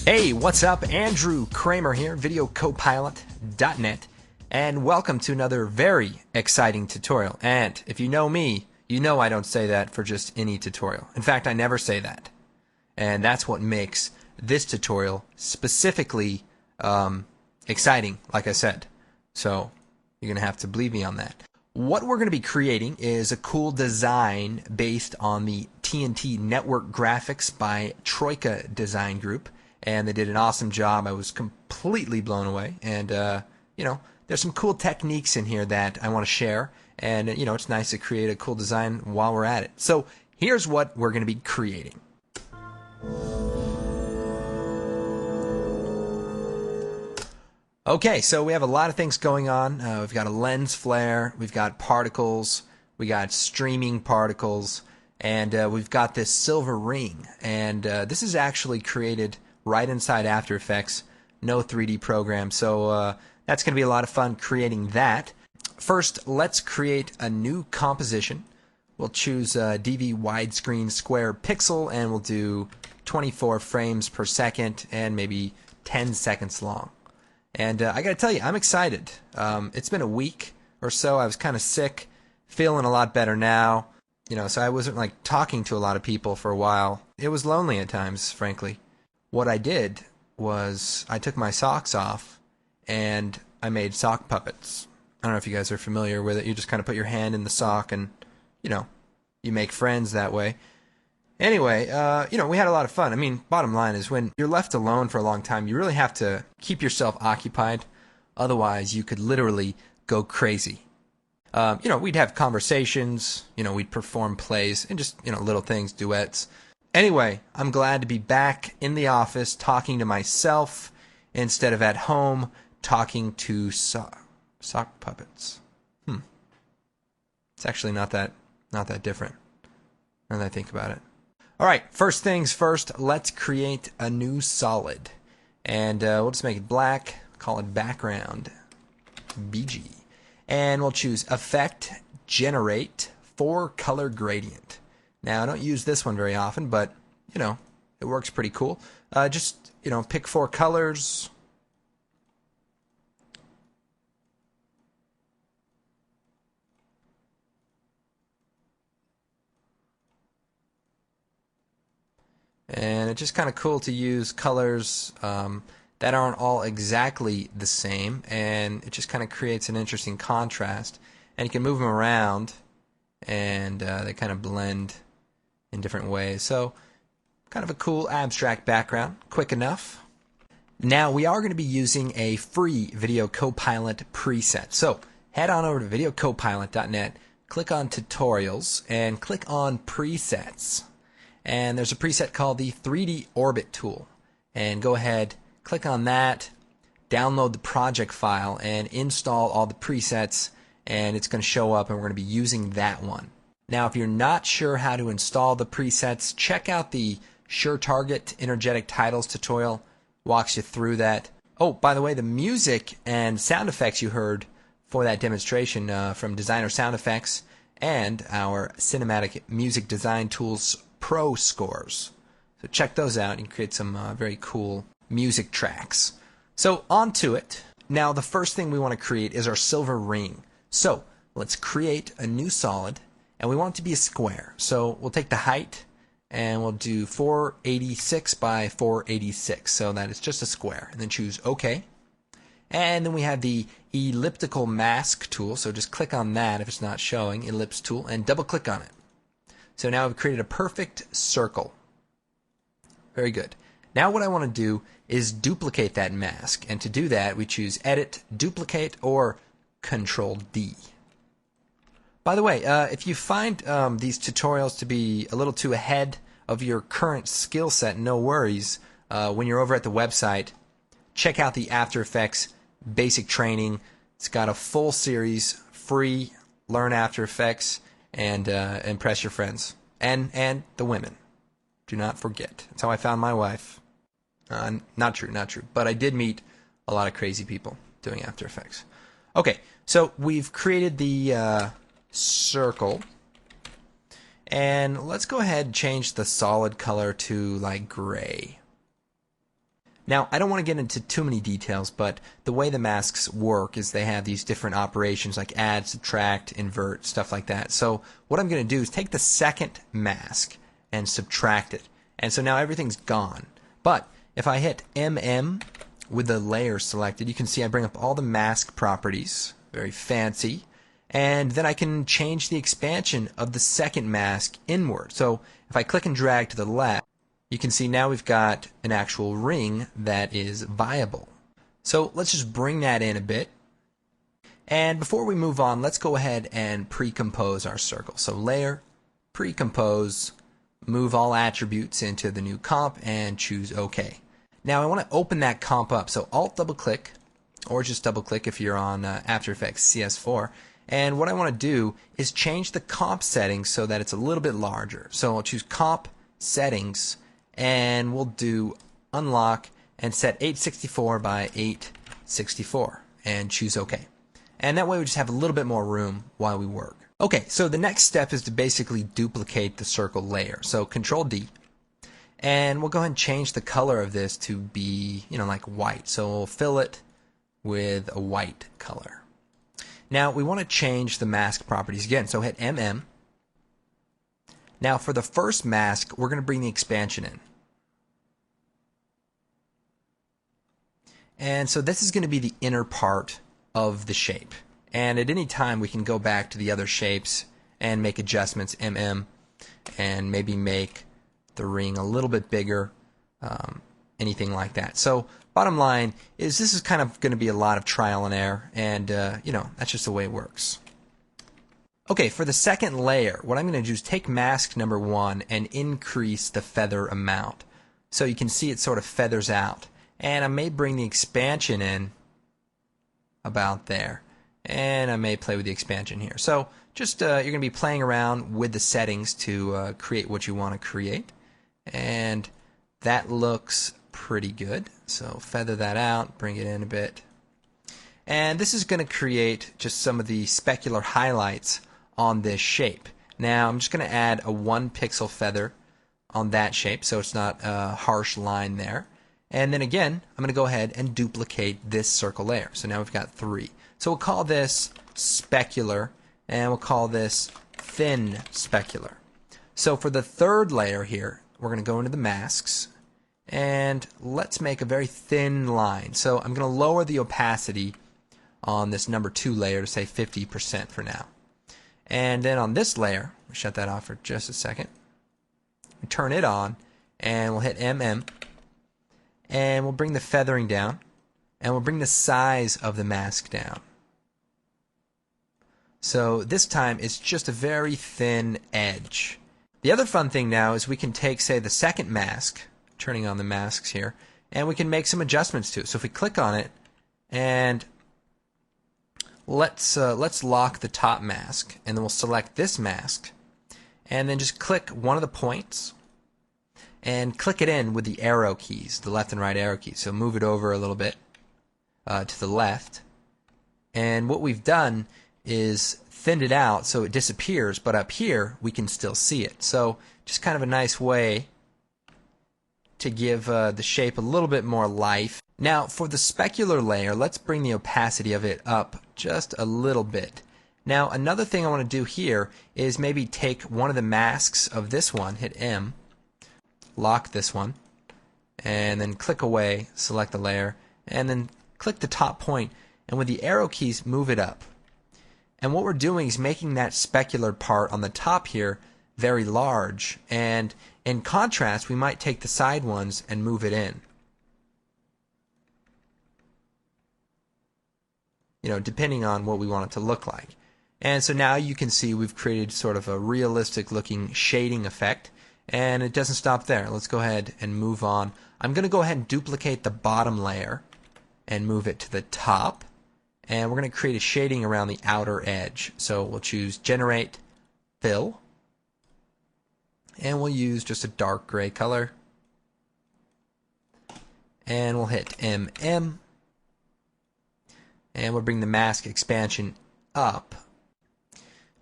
Hey, what's up? Andrew Kramer here, videocopilot.net, and welcome to another very exciting tutorial. And if you know me, you know I don't say that for just any tutorial. In fact, I never say that. And that's what makes this tutorial specifically exciting, like I said. So you're going to have to believe me on that. What we're going to be creating is a cool design based on the TNT Network graphics by Troika Design Group. And they did an awesome job. I was completely blown away. And, there's some cool techniques in here that I want to share. And, it's nice to create a cool design while we're at it. So here's what we're going to be creating. Okay, so we have a lot of things going on. We've got a lens flare, we've got particles, we got streaming particles, and we've got this silver ring. And this is actually created right inside After Effects, no 3D program. So that's going to be a lot of fun creating that. First, let's create a new composition. We'll choose DV widescreen square pixel, and we'll do 24 frames per second and maybe 10 seconds long. And I got to tell you, I'm excited. It's been a week or so. I was kind of sick, feeling a lot better now. So I wasn't like talking to a lot of people for a while. It was lonely at times, frankly. What I did was I took my socks off and I made sock puppets. I don't know if you guys are familiar with it. You just kind of put your hand in the sock and, you make friends that way. Anyway, we had a lot of fun. I mean, bottom line is when you're left alone for a long time, you really have to keep yourself occupied. Otherwise, you could literally go crazy. We'd have conversations, we'd perform plays and just, little things, duets. Anyway, I'm glad to be back in the office talking to myself instead of at home talking to sock puppets. It's actually not that different now that I think about it. All right, first things first, let's create a new solid. And we'll just make it black, call it background, BG. And we'll choose Effect, Generate, 4-Color Gradient. Now, I don't use this one very often, but, it works pretty cool. Just, pick 4 colors. And it's just kind of cool to use colors that aren't all exactly the same, and it just kind of creates an interesting contrast. And you can move them around, and they kind of blend in different ways. So kind of a cool abstract background, quick enough. Now we are going to be using a free Video Copilot preset. So head on over to videocopilot.net, click on Tutorials, and click on Presets. And there's a preset called the 3D Orbit tool. And go ahead, click on that, download the project file, and install all the presets, and it's going to show up, and we're going to be using that one. Now, if you're not sure how to install the presets, check out the SureTarget Energetic Titles tutorial. Walks you through that. Oh, by the way, the music and sound effects you heard for that demonstration from Designer Sound Effects and our Cinematic Music Design Tools Pro scores. So check those out. You can create some very cool music tracks. So on to it. Now, the first thing we want to create is our silver ring. So let's create a new solid. And we want it to be a square. So we'll take the height and we'll do 486 by 486. So that is just a square. And then choose OK. And then we have the elliptical mask tool. So just click on that if it's not showing, ellipse tool, and double click on it. So now we've created a perfect circle. Very good. Now what I want to do is duplicate that mask. And to do that, we choose Edit, Duplicate, or Control D. By the way, if you find these tutorials to be a little too ahead of your current skill set, no worries. When you're over at the website, check out the After Effects Basic Training. It's got a full series, free, learn After Effects, and impress your friends. And the women. Do not forget. That's how I found my wife. Not true. But I did meet a lot of crazy people doing After Effects. Okay, so we've created the circle, and let's go ahead and change the solid color to like gray. Now, I don't want to get into too many details, but the way the masks work is they have these different operations like add, subtract, invert, stuff like that. So what I'm going to do is take the second mask and subtract it. And so now everything's gone. But if I hit MM with the layer selected, you can see I bring up all the mask properties, very fancy. And then I can change the expansion of the second mask inward. So if I click and drag to the left, you can see now we've got an actual ring that is viable. So let's just bring that in a bit. And before we move on, let's go ahead and pre-compose our circle. So layer, pre-compose, move all attributes into the new comp and choose OK. Now I want to open that comp up. So Alt double click, or just double click if you're on After Effects CS4. And what I want to do is change the comp settings so that it's a little bit larger. So I'll choose comp settings, and we'll do unlock and set 864 by 864 and choose OK. And that way we just have a little bit more room while we work. Okay, so the next step is to basically duplicate the circle layer. So Control D, and we'll go ahead and change the color of this to be, like white. So we'll fill it with a white color. Now we want to change the mask properties again. So hit MM. Now for the first mask, we're going to bring the expansion in. And so this is going to be the inner part of the shape. And at any time we can go back to the other shapes and make adjustments, MM, and maybe make the ring a little bit bigger, anything like that. So bottom line is this is kind of going to be a lot of trial and error, and that's just the way it works. Okay, for the second layer, what I'm going to do is take mask number 1 and increase the feather amount. So you can see it sort of feathers out. And I may bring the expansion in about there. And I may play with the expansion here. So just you're going to be playing around with the settings to create what you want to create. And that looks pretty good. So feather that out, bring it in a bit. And this is going to create just some of the specular highlights on this shape. Now I'm just going to add a 1 pixel feather on that shape so it's not a harsh line there. And then again, I'm going to go ahead and duplicate this circle layer. So now we've got 3. So we'll call this specular, and we'll call this thin specular. So for the third layer here, we're going to go into the masks, and let's make a very thin line. So I'm going to lower the opacity on this number 2 layer to say 50% for now. And then on this layer, we'll shut that off for just a second. We turn it on, and we'll hit MM. And we'll bring the feathering down, and we'll bring the size of the mask down. So this time it's just a very thin edge. The other fun thing now is we can take, say, the second mask, turning on the masks here, and we can make some adjustments to it. So if we click on it, and let's lock the top mask, and then we'll select this mask, and then just click one of the points, and click it in with the arrow keys, the left and right arrow keys. So move it over a little bit to the left. And what we've done is thinned it out so it disappears, but up here we can still see it. So just kind of a nice way to give the shape a little bit more life. Now for the specular layer, let's bring the opacity of it up just a little bit. Now another thing I want to do here is maybe take one of the masks of this one, hit M, lock this one, and then click away, select the layer, and then click the top point, and with the arrow keys move it up. And what we're doing is making that specular part on the top here very large, and in contrast we might take the side ones and move it in. Depending on what we want it to look like. And so now you can see we've created sort of a realistic looking shading effect. And it doesn't stop there. Let's go ahead and move on. I'm going to go ahead and duplicate the bottom layer and move it to the top. And we're going to create a shading around the outer edge. So we'll choose Generate Fill. And we'll use just a dark gray color. And we'll hit MM. And we'll bring the mask expansion up.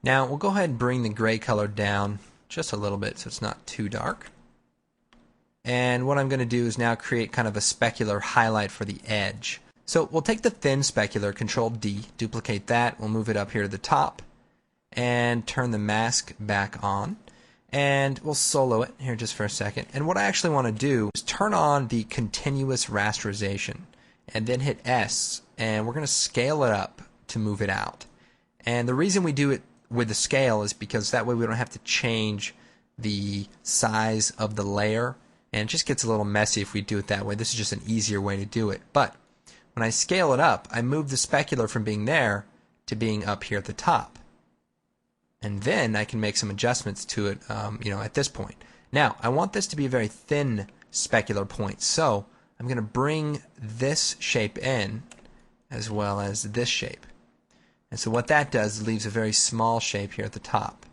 Now we'll go ahead and bring the gray color down just a little bit so it's not too dark. And what I'm going to do is now create kind of a specular highlight for the edge. So we'll take the thin specular, Control D, duplicate that, we'll move it up here to the top, and turn the mask back on. And we'll solo it here just for a second. And what I actually want to do is turn on the continuous rasterization, and then hit S, and we're going to scale it up to move it out. And the reason we do it with the scale is because that way we don't have to change the size of the layer, and it just gets a little messy if we do it that way. This is just an easier way to do it. But when I scale it up, I move the specular from being there to being up here at the top. And then I can make some adjustments to it, at this point. Now, I want this to be a very thin specular point, so I'm going to bring this shape in as well as this shape. And so what that does is leaves a very small shape here at the top.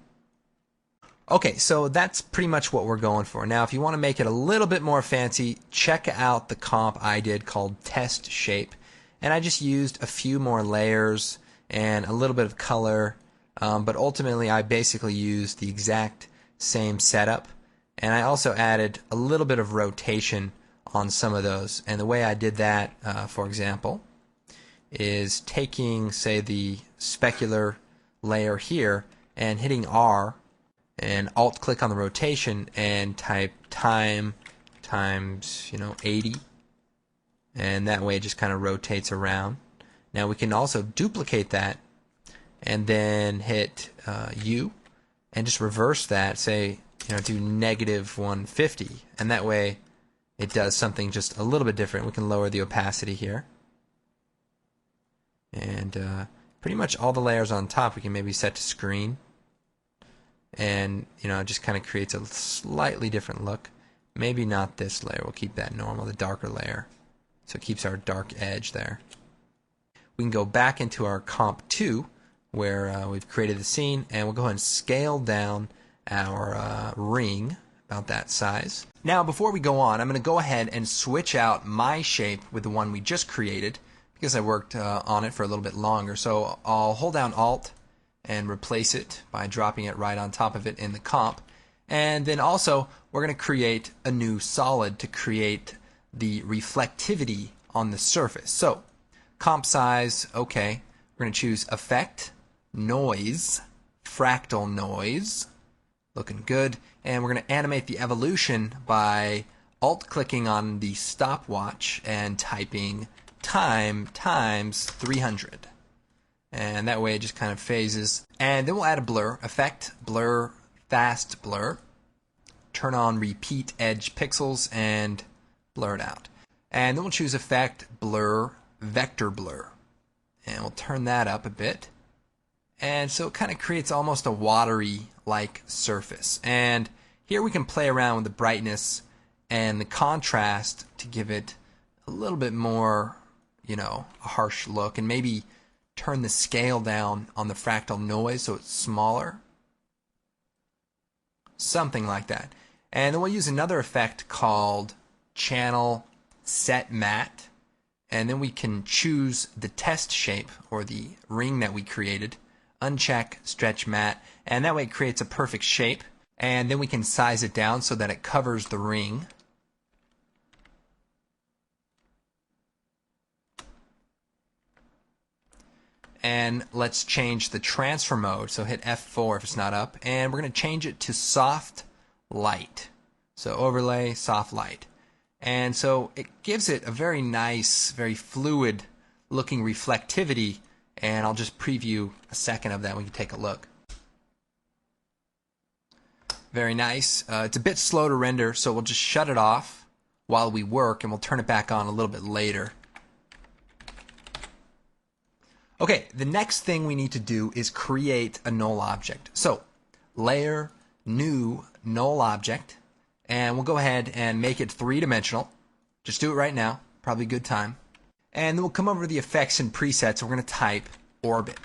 Okay, so that's pretty much what we're going for. Now, if you want to make it a little bit more fancy, check out the comp I did called Test Shape. And I just used a few more layers and a little bit of color, but ultimately I basically used the exact same setup. And I also added a little bit of rotation on some of those. And the way I did that, for example, is taking, say, the specular layer here and hitting R and alt-click on the rotation and type time times 80, and that way it just kind of rotates around. Now we can also duplicate that and then hit U and just reverse that, say do -150, and that way it does something just a little bit different. We can lower the opacity here, and pretty much all the layers on top we can maybe set to screen. And it just kind of creates a slightly different look. Maybe not this layer, we'll keep that normal, the darker layer, so it keeps our dark edge there. We can go back into our comp 2 where we've created the scene, and we'll go ahead and scale down our ring about that size. Now before we go on, I'm going to go ahead and switch out my shape with the one we just created because I worked on it for a little bit longer. So I'll hold down Alt and replace it by dropping it right on top of it in the comp. And then also we're going to create a new solid to create the reflectivity on the surface. So comp size, okay, we're going to choose Effect, Noise, Fractal Noise, looking good, and we're going to animate the evolution by alt-clicking on the stopwatch and typing time times 300. And that way it just kind of phases. And then we'll add a blur, Effect, Blur, Fast Blur, turn on Repeat Edge Pixels, and blur it out. And then we'll choose Effect, Blur, Vector Blur, and we'll turn that up a bit. And so it kind of creates almost a watery-like surface. And here we can play around with the brightness and the contrast to give it a little bit more, a harsh look, and maybe turn the scale down on the fractal noise so it's smaller. Something like that. And then we'll use another effect called Channel Set Matte. And then we can choose the test shape, or the ring that we created, uncheck Stretch Matte, and that way it creates a perfect shape. And then we can size it down so that it covers the ring. And let's change the transfer mode, so hit F4 if it's not up, and we're going to change it to soft light. So overlay, soft light. And so it gives it a very nice, very fluid looking reflectivity, and I'll just preview a second of that. We can take a look. Very nice. It's a bit slow to render, so we'll just shut it off while we work, and we'll turn it back on a little bit later. Okay, the next thing we need to do is create a null object. So, layer, new, null object, and we'll go ahead and make it three-dimensional. Just do it right now, probably a good time. And then we'll come over to the effects and presets, and we're going to type orbit.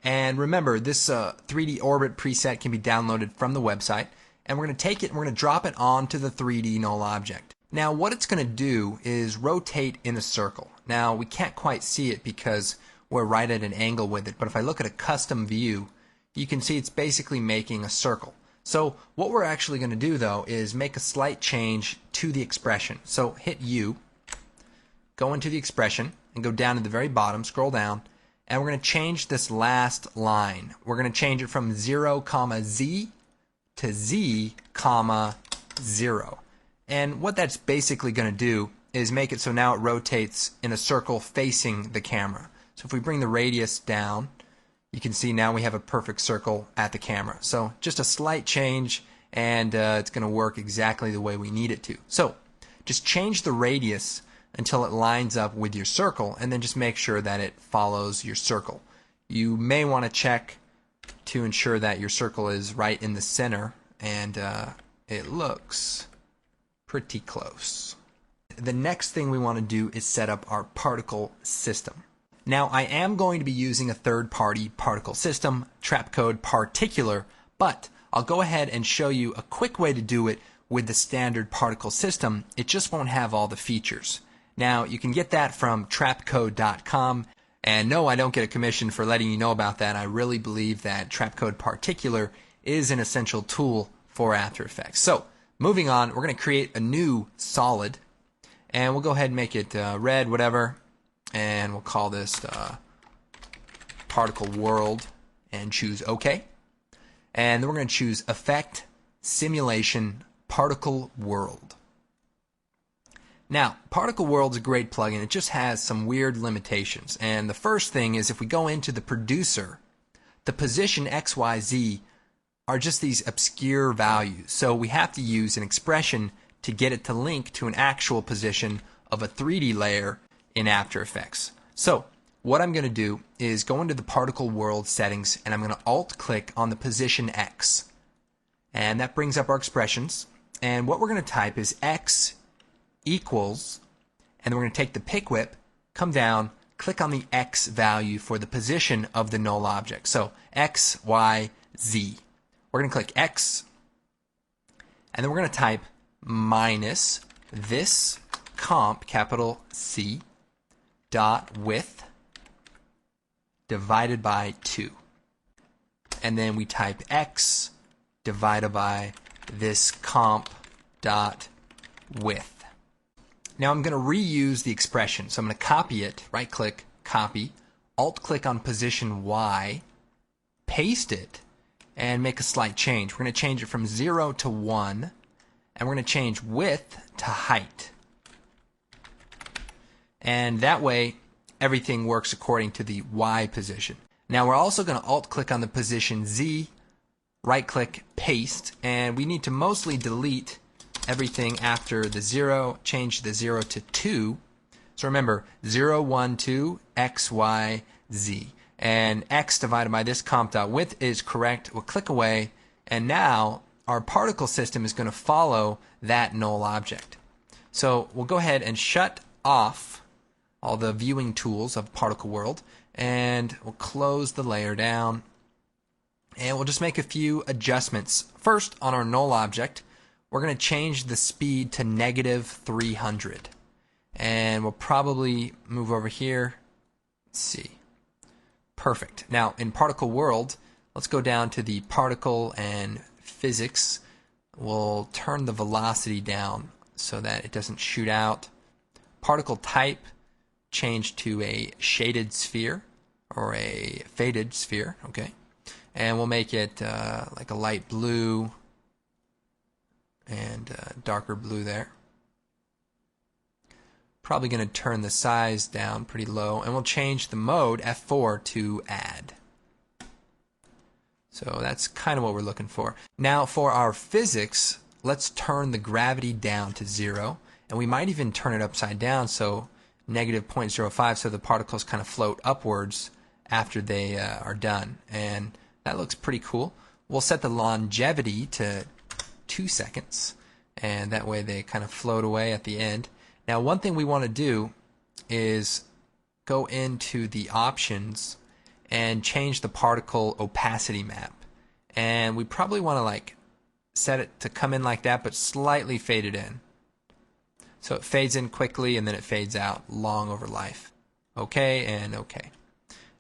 And remember, this 3D orbit preset can be downloaded from the website, and we're going to take it and we're going to drop it onto the 3D null object. Now, what it's going to do is rotate in a circle. Now, we can't quite see it because we're right at an angle with it, but if I look at a custom view, you can see it's basically making a circle. So what we're actually going to do though is make a slight change to the expression. So hit U, go into the expression, and go down to the very bottom, scroll down, and we're going to change this last line. We're going to change it from 0, Z to Z, 0. And what that's basically going to do is make it so now it rotates in a circle facing the camera. So if we bring the radius down, you can see now we have a perfect circle at the camera. So just a slight change, and it's going to work exactly the way we need it to. So just change the radius until it lines up with your circle, and then just make sure that it follows your circle. You may want to check to ensure that your circle is right in the center, and it looks pretty close. The next thing we want to do is set up our particle system. Now, I am going to be using a third-party particle system, Trapcode Particular, but I'll go ahead and show you a quick way to do it with the standard particle system. It just won't have all the features. Now, you can get that from trapcode.com, and no, I don't get a commission for letting you know about that. I really believe that Trapcode Particular is an essential tool for After Effects. So, moving on, we're going to create a new solid, and we'll go ahead and make it red, whatever. And we'll call this Particle World and choose OK. And then we're going to choose Effect, Simulation, Particle World. Now, Particle World's a great plugin. It just has some weird limitations. And the first thing is if we go into the producer, the position X, Y, Z are just these obscure values. So we have to use an expression to get it to link to an actual position of a 3D layer in After Effects. So what I'm going to do is go into the Particle World settings, and I'm going to Alt-click on the position X. And that brings up our expressions. And what we're going to type is X equals, and then we're going to take the pick whip, come down, click on the X value for the position of the null object. So X, Y, Z. We're going to click X, and then we're going to type minus this comp, capital C, dot width divided by 2. And then we type X divided by this comp dot width. Now I'm going to reuse the expression. So I'm going to copy it, right click, copy, alt click on position Y, paste it, and make a slight change. We're going to change it from 0 to 1, and we're going to change width to height. And that way, everything works according to the Y position. Now we're also going to alt-click on the position Z, right-click, paste, and we need to mostly delete everything after the 0, change the 0 to 2. So remember, 0, 1, 2, X, Y, Z. And X divided by this comp.width is correct. We'll click away, and now our particle system is going to follow that null object. So we'll go ahead and shut off all the viewing tools of Particle World, and we'll close the layer down, and we'll just make a few adjustments. First, on our null object, we're going to change the speed to -300, and we'll probably move over here. Let's see. Perfect. Now, in Particle World, let's go down to the particle and physics. We'll turn the velocity down so that it doesn't shoot out. Particle type, change to a shaded sphere or a faded sphere, okay? And we'll make it like a light blue and darker blue there. Probably going to turn the size down pretty low, and we'll change the mode F4 to add. So that's kind of what we're looking for. Now for our physics, let's turn the gravity down to 0, and we might even turn it upside down, so -0.05, so the particles kind of float upwards after they are done, and that looks pretty cool. We'll set the longevity to 2 seconds, and that way they kind of float away at the end. Now one thing we want to do is go into the options and change the particle opacity map, and we probably want to like set it to come in like that but slightly fade it in. So it fades in quickly and then it fades out long over life. Okay and okay.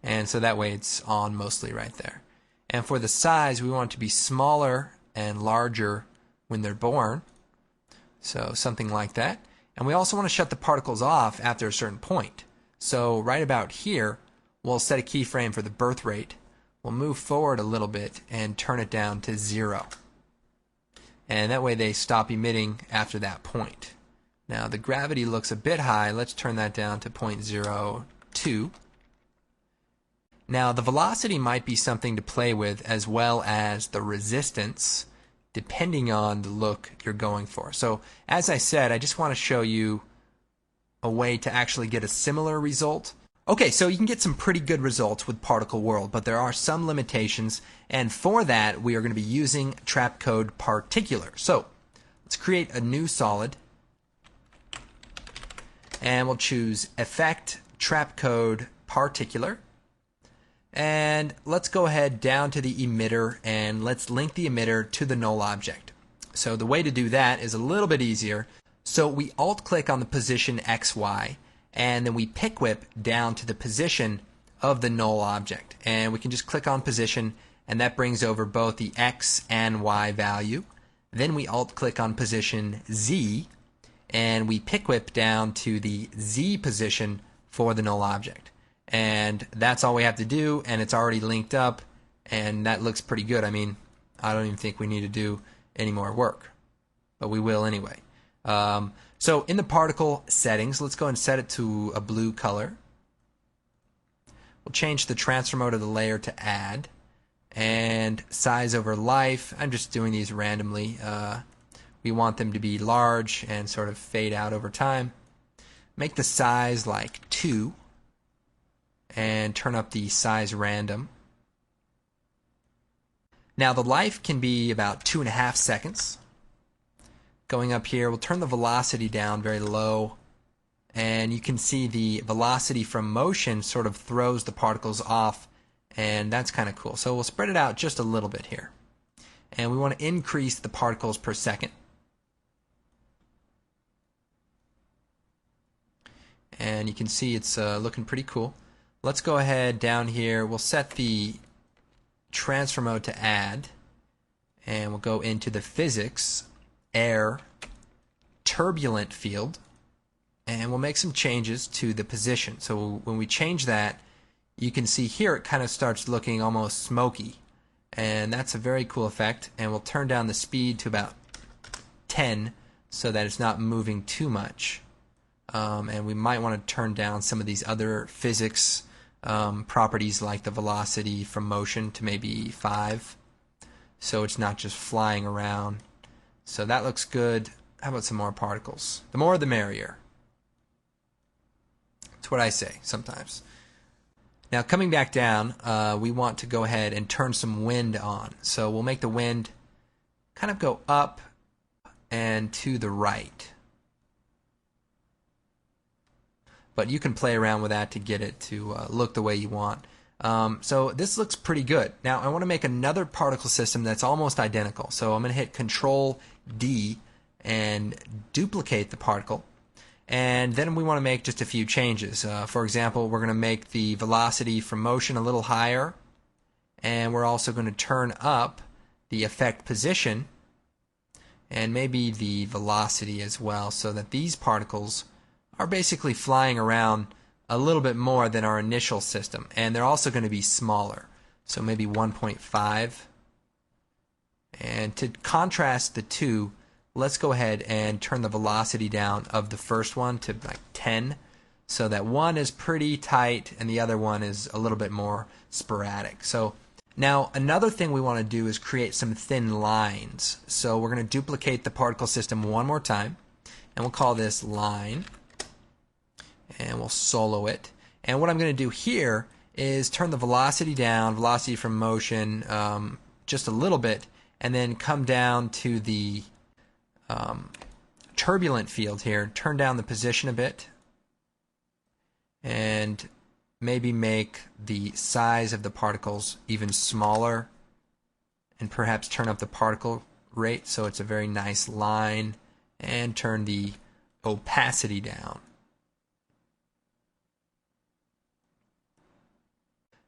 And so that way it's on mostly right there. And for the size, we want it to be smaller and larger when they're born. So something like that. And we also want to shut the particles off after a certain point. So right about here, we'll set a keyframe for the birth rate. We'll move forward a little bit and turn it down to 0. And that way they stop emitting after that point. Now the gravity looks a bit high. Let's turn that down to 0.02. Now the velocity might be something to play with, as well as the resistance, depending on the look you're going for. So as I said, I just want to show you a way to actually get a similar result. Okay, so you can get some pretty good results with Particle World, but there are some limitations, and for that we are going to be using Trapcode Particular. So let's create a new solid, and we'll choose Effect Trapcode Particular. And let's go ahead down to the emitter and let's link the emitter to the null object. So the way to do that is a little bit easier. So we alt click on the position XY and then we pick whip down to the position of the null object. And we can just click on position and that brings over both the X and Y value. Then we alt click on position Z and we pick whip down to the Z position for the null object. And that's all we have to do, and it's already linked up, and that looks pretty good. I mean, I don't even think we need to do any more work, but we will anyway. So in the particle settings, let's go and set it to a blue color. We'll change the transfer mode of the layer to add, and size over life. I'm just doing these randomly. We want them to be large and sort of fade out over time. Make the size like 2. And turn up the size random. Now the life can be about 2.5 seconds. Going up here, we'll turn the velocity down very low, and you can see the velocity from motion sort of throws the particles off, and that's kind of cool. So we'll spread it out just a little bit here. And we want to increase the particles per second. And you can see it's looking pretty cool. Let's go ahead down here. We'll set the transfer mode to add, and we'll go into the physics, air, turbulent field, and we'll make some changes to the position. So when we change that, you can see here it kind of starts looking almost smoky, and that's a very cool effect. And we'll turn down the speed to about 10 so that it's not moving too much. And we might want to turn down some of these other physics properties like the velocity from motion to maybe 5, so it's not just flying around. So that looks good. How about some more particles? The more the merrier. That's what I say sometimes. Now coming back down, we want to go ahead and turn some wind on. So we'll make the wind kind of go up and to the right. But you can play around with that to get it to look the way you want. So this looks pretty good. Now I want to make another particle system that's almost identical. So I'm going to hit Control D and duplicate the particle. And then we want to make just a few changes. For example, we're going to make the velocity from motion a little higher. And we're also going to turn up the effect position and maybe the velocity as well, so that these particles are basically flying around a little bit more than our initial system, and they're also going to be smaller, so maybe 1.5. And to contrast the two, let's go ahead and turn the velocity down of the first one to like 10, so that one is pretty tight and the other one is a little bit more sporadic. So now another thing we want to do is create some thin lines. So we're going to duplicate the particle system one more time, and we'll call this line. And we'll solo it. And what I'm going to do here is turn the velocity down, velocity from motion, just a little bit, and then come down to the turbulent field here, turn down the position a bit, and maybe make the size of the particles even smaller, and perhaps turn up the particle rate so it's a very nice line, and turn the opacity down.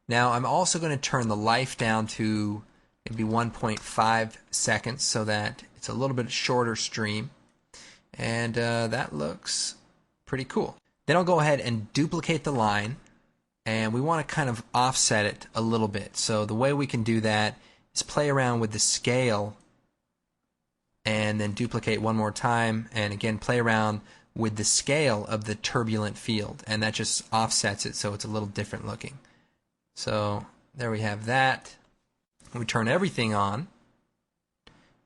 Now I'm also going to turn the life down to It'd be 1.5 seconds so that it's a little bit shorter stream. And that looks pretty cool. Then I'll go ahead and duplicate the line, and we want to kind of offset it a little bit. So the way we can do that is play around with the scale and then duplicate one more time, and again play around with the scale of the turbulent field, and that just offsets it so it's a little different looking. So there we have that. We turn everything on,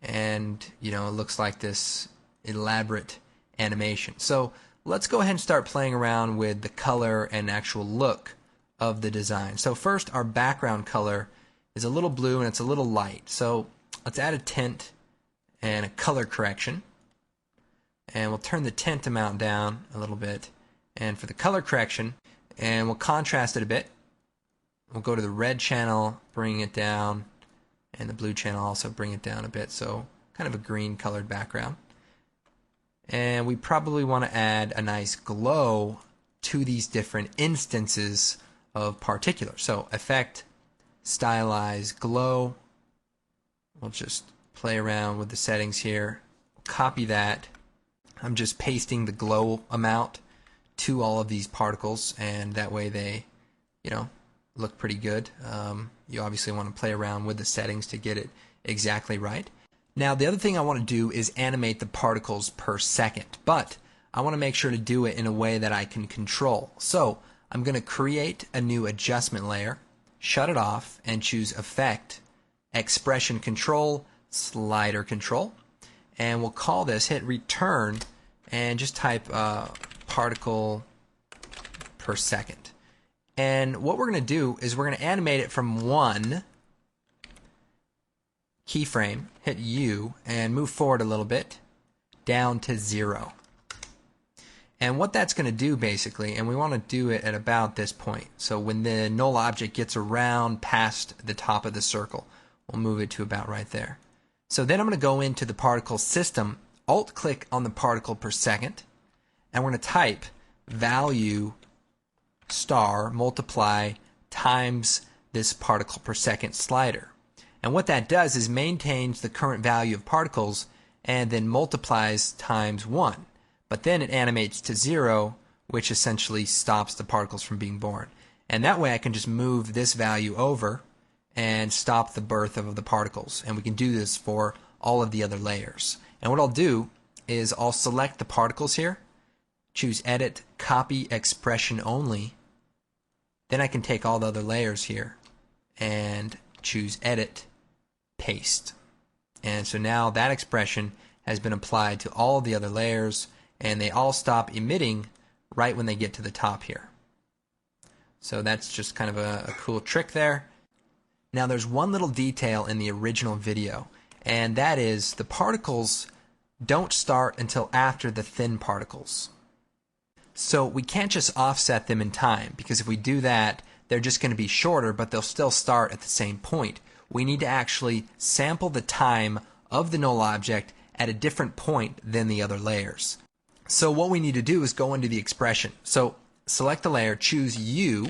and it looks like this elaborate animation. So let's go ahead and start playing around with the color and actual look of the design. So first, our background color is a little blue and it's a little light. So let's add a tint and a color correction, and we'll turn the tint amount down a little bit, and for the color correction, and we'll contrast it a bit. We'll go to the red channel, bring it down, and the blue channel also bring it down a bit, so kind of a green colored background. And we probably want to add a nice glow to these different instances of particulars. So effect, stylize, glow. We'll just play around with the settings here. Copy that. I'm just pasting the glow amount to all of these particles, and that way they, look pretty good. You obviously want to play around with the settings to get it exactly right. Now, the other thing I want to do is animate the particles per second, but I want to make sure to do it in a way that I can control. So I'm going to create a new adjustment layer, shut it off, and choose Effect, Expression Control, Slider Control, and we'll call this, hit Return, and just type particle per second. And what we're going to do is we're going to animate it from 1 keyframe, hit U, and move forward a little bit, down to 0. And what that's going to do basically, and we want to do it at about this point. So when the null object gets around past the top of the circle, we'll move it to about right there. So then I'm going to go into the particle system, alt-click on the particle per second, and we're going to type value star multiply times this particle per second slider. And what that does is maintains the current value of particles and then multiplies times 1. But then it animates to 0, which essentially stops the particles from being born. And that way I can just move this value over and stop the birth of the particles. And we can do this for all of the other layers. And what I'll do is I'll select the particles here, choose Edit, Copy Expression Only. Then I can take all the other layers here and choose Edit, Paste. And so now that expression has been applied to all the other layers, and they all stop emitting right when they get to the top here. So that's just kind of a cool trick there. Now there's one little detail in the original video, and that is the particles don't start until after the thin particles. So we can't just offset them in time, because if we do that, they're just going to be shorter, but they'll still start at the same point. We need to actually sample the time of the null object at a different point than the other layers. So what we need to do is go into the expression. So select the layer, choose U.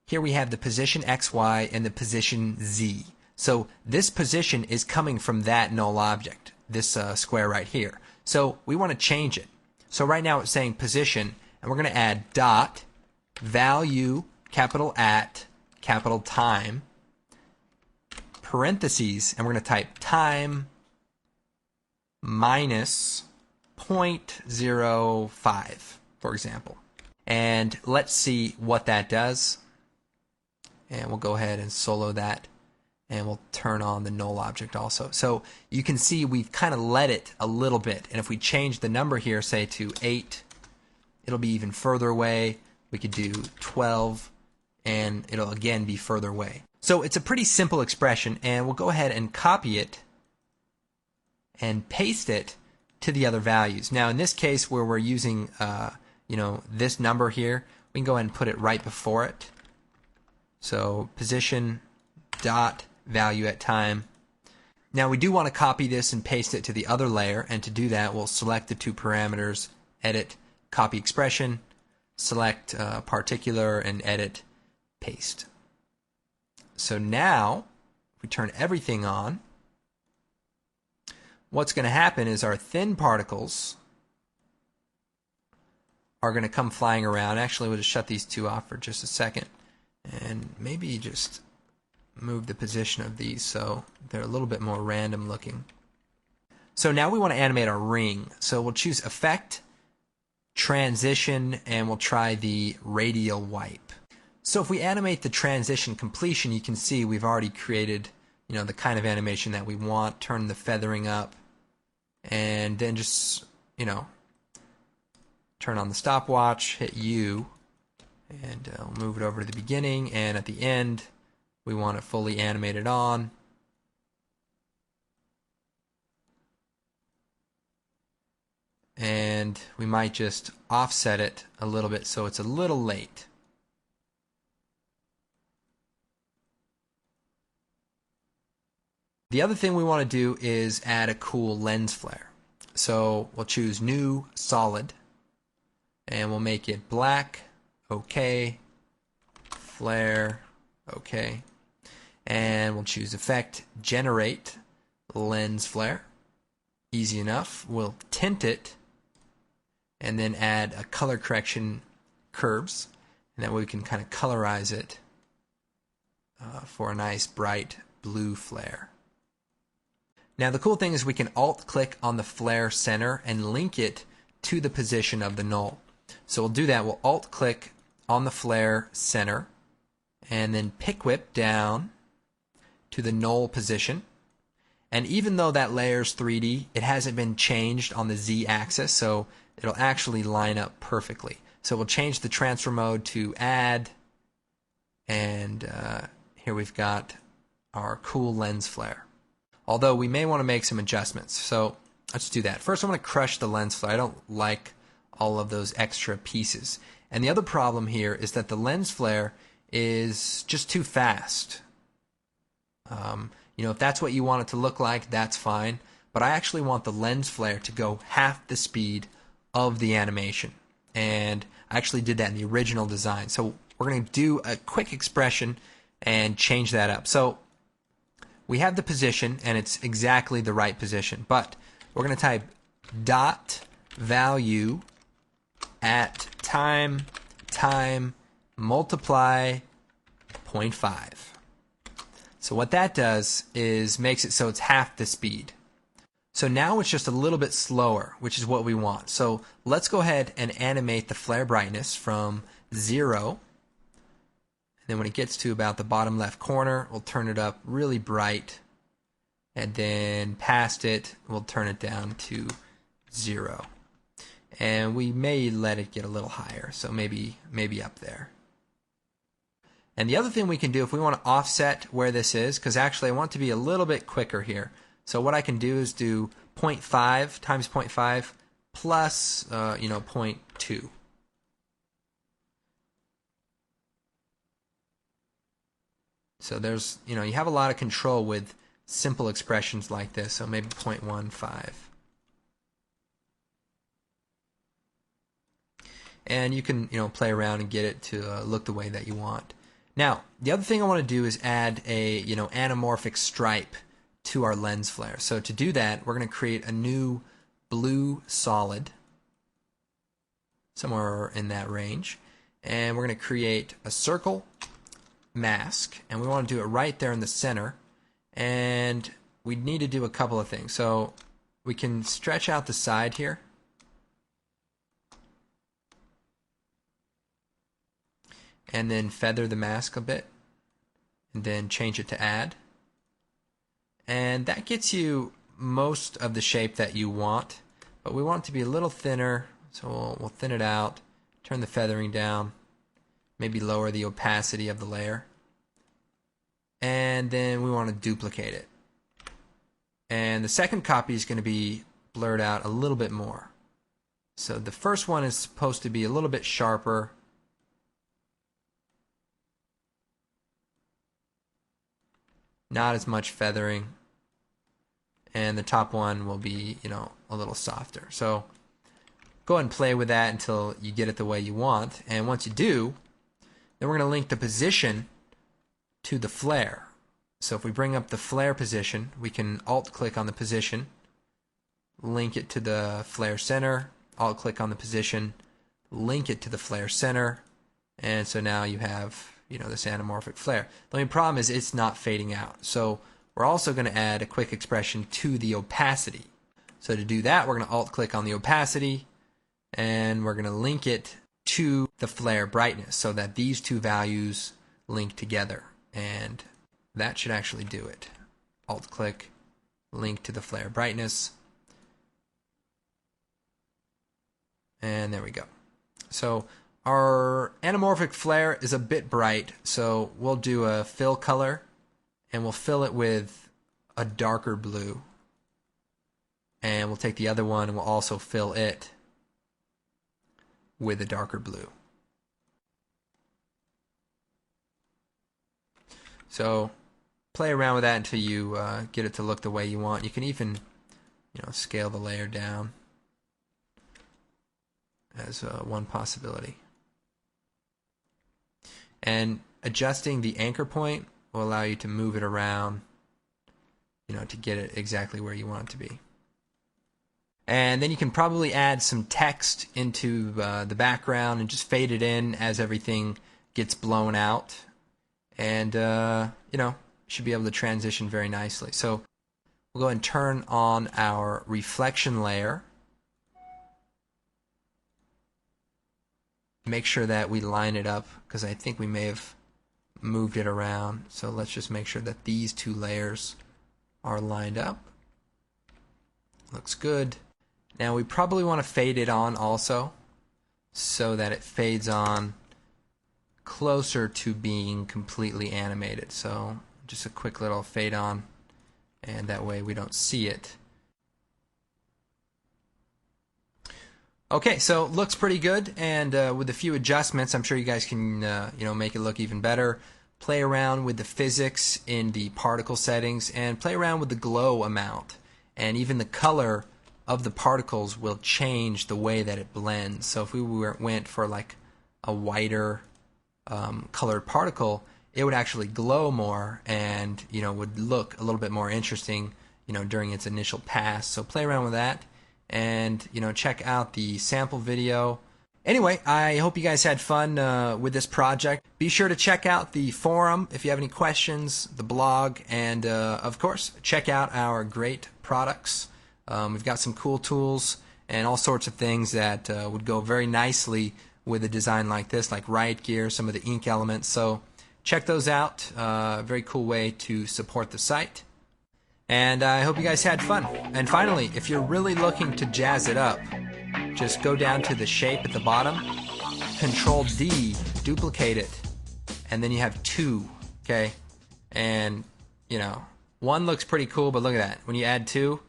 Here we have the position XY and the position Z. So this position is coming from that null object, this square right here. So we want to change it. So right now it's saying position, and we're going to add dot value capital at capital time parentheses, and we're going to type time minus 0.05, for example. And let's see what that does. And we'll go ahead and solo that, and we'll turn on the null object also. So you can see we've kind of let it a little bit, and if we change the number here, say to 8, it'll be even further away. We could do 12, and it'll again be further away. So it's a pretty simple expression, and we'll go ahead and copy it and paste it to the other values. Now in this case where we're using this number here, we can go ahead and put it right before it. So position dot value at time. Now we do want to copy this and paste it to the other layer, and to do that we'll select the two parameters, edit, copy expression, select particular, and edit, paste. So now we turn everything on, what's going to happen is our thin particles are going to come flying around. Actually, we'll just shut these two off for just a second and maybe just move the position of these so they're a little bit more random looking. So now we want to animate our ring. So we'll choose Effect, Transition, and we'll try the Radial Wipe. So if we animate the transition completion, you can see we've already created, the kind of animation that we want. Turn the feathering up, and then just, turn on the stopwatch, hit U, and we'll move it over to the beginning, and at the end we want it fully animated on. And we might just offset it a little bit so it's a little late. The other thing we want to do is add a cool lens flare. So we'll choose New Solid, and we'll make it black, OK, flare, OK, and we'll choose Effect, Generate, Lens Flare. Easy enough. We'll tint it, and then add a color correction curves, and that way we can kind of colorize it for a nice bright blue flare. Now the cool thing is we can alt-click on the flare center and link it to the position of the null. So we'll do that. We'll alt-click on the flare center and then pick whip down to the null position. And even though that layer's 3D, it hasn't been changed on the Z-axis, so it'll actually line up perfectly. So we'll change the transfer mode to Add, and here we've got our cool lens flare. Although we may want to make some adjustments, so let's do that. First, I'm going to crush the lens flare. I don't like all of those extra pieces. And the other problem here is that the lens flare is just too fast. If that's what you want it to look like, that's fine. But I actually want the lens flare to go half the speed of the animation. And I actually did that in the original design. So we're going to do a quick expression and change that up. So we have the position, and it's exactly the right position. But we're going to type dot value at time multiply 0.5. So what that does is makes it so it's half the speed. So now it's just a little bit slower, which is what we want. So let's go ahead and animate the flare brightness from 0. And then when it gets to about the bottom left corner, we'll turn it up really bright. And then past it, we'll turn it down to 0. And we may let it get a little higher, so maybe up there. And the other thing we can do, if we want to offset where this is, because actually I want to be a little bit quicker here. So what I can do is do 0.5 times 0.5 plus 0.2. So there's, you have a lot of control with simple expressions like this. So maybe 0.15. And you can, play around and get it to look the way that you want. Now, the other thing I want to do is add a, anamorphic stripe to our lens flare. So to do that, we're going to create a new blue solid, somewhere in that range. And we're going to create a circle mask, and we want to do it right there in the center. And we need to do a couple of things. So we can stretch out the side here. And then feather the mask a bit, and then change it to add. And that gets you most of the shape that you want, but we want it to be a little thinner, so we'll thin it out, turn the feathering down, maybe lower the opacity of the layer. And then we want to duplicate it. And the second copy is going to be blurred out a little bit more. So the first one is supposed to be a little bit sharper. Not as much feathering, and the top one will be, a little softer. So go ahead and play with that until you get it the way you want. And once you do, then we're going to link the position to the flare. So if we bring up the flare position, we can alt-click on the position, link it to the flare center, alt-click on the position, link it to the flare center, and so now you have, this anamorphic flare. The only problem is it's not fading out. So we're also going to add a quick expression to the opacity. So to do that, we're going to alt-click on the opacity, and we're going to link it to the flare brightness so that these two values link together. And that should actually do it. Alt-click, link to the flare brightness. And there we go. So our anamorphic flare is a bit bright, so we'll do a fill color, and we'll fill it with a darker blue. And we'll take the other one and we'll also fill it with a darker blue. So play around with that until you get it to look the way you want. You can even, scale the layer down as one possibility. And adjusting the anchor point will allow you to move it around, to get it exactly where you want it to be. And then you can probably add some text into the background and just fade it in as everything gets blown out. And, should be able to transition very nicely. So we'll go ahead and turn on our reflection layer. Make sure that we line it up, because I think we may have moved it around. So let's just make sure that these two layers are lined up. Looks good. Now we probably want to fade it on also, so that it fades on closer to being completely animated. So just a quick little fade on, and that way we don't see it. Okay, so it looks pretty good, and with a few adjustments, I'm sure you guys can make it look even better. Play around with the physics in the particle settings, and play around with the glow amount, and even the color of the particles will change the way that it blends. So if we went for like a whiter colored particle, it would actually glow more and would look a little bit more interesting during its initial pass. So play around with that, and check out the sample video. Anyway, I hope you guys had fun with this project. Be sure to check out the forum if you have any questions, the blog, and of course check out our great products. We've got some cool tools and all sorts of things that would go very nicely with a design like this, like Riot Gear, some of the ink elements. So check those out. Very cool way to support the site. And I hope you guys had fun. And finally, if you're really looking to jazz it up, just go down to the shape at the bottom, Control D, duplicate it, and then you have two, okay? And, one looks pretty cool, but look at that. When you add two,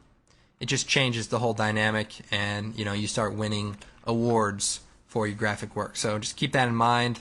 it just changes the whole dynamic, and, you start winning awards for your graphic work. So just keep that in mind.